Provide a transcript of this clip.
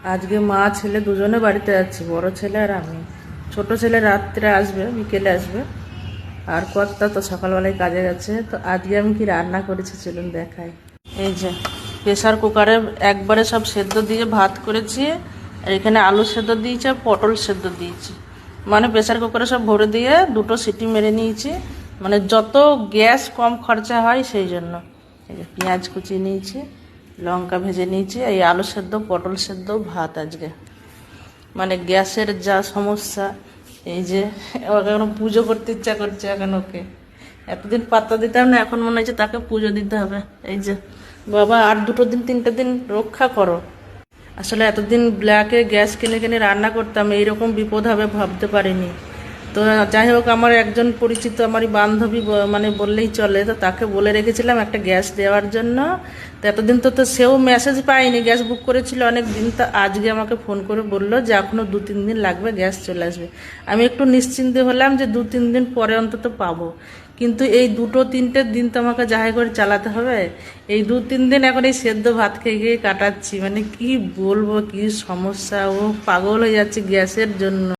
আজকে মা ছেলে দুজনে বাড়িতে যাচ্ছি, বড় ছেলে আর আমি। ছোট ছেলে রাত্রে আসবে, বিকেলে আসবে। আর কর্তা তো সকালবেলায় কাজে গেছে। তো আজকে আমি কি রান্না করেছি চলুন দেখাই। এই যে প্রেসার কুকারে একবারে সব সেদ্ধ দিয়ে ভাত করেছি, আর এখানে আলু সেদ্ধ দিয়েছি আর পটল সেদ্ধ দিয়েছি। মানে প্রেসার কুকারে সব ভরে দিয়ে দুটো সিটি মেরে নিয়েছি, মানে যত গ্যাস কম খরচা হয় সেই জন্য। এই যে পেঁয়াজ কুচিয়ে নিয়েছি, লঙ্কা ভেজে নিয়েছি, এই আলু সেদ্ধ পটল সেদ্ধ ভাত আজকে। মানে গ্যাসের যা সমস্যা, এই যে এখন পুজো করতে ইচ্ছা করছে এখন ওকে। এতদিন পাত্তা দিতাম না, এখন মনে হচ্ছে তাকে পুজো দিতে হবে। এই যে বাবা আর দুটো দিন তিনটে দিন রক্ষা করো। আসলে এতদিন ব্ল্যাকে গ্যাস কিনে কিনে রান্না করতাম, এইরকম বিপদ হবে ভাবতে পারিনি। তো যাই হোক, আমার একজন পরিচিত আমারই বান্ধবী মানে বললেই চলে, তো তাকে বলে রেখেছিলাম একটা গ্যাস দেওয়ার জন্য। তো এতদিন তো সেও মেসেজ পাইনি, গ্যাস বুক করেছিল অনেক দিন। তো আজকে আমাকে ফোন করে বললো যে এখনও 2-3 দিন লাগবে, গ্যাস চলে আসবে। আমি একটু নিশ্চিন্তে হলাম যে 2-3 দিন পরে অন্তত পাবো। কিন্তু এই 2-3টে দিন তো আমাকে যাহাই করে চালাতে হবে। এই 2-3 দিন এখন এই সেদ্ধ ভাত খেয়ে খেয়ে কাটাচ্ছি। মানে কি বলবো, কি সমস্যা, ও পাগল হয়ে যাচ্ছে গ্যাসের জন্য।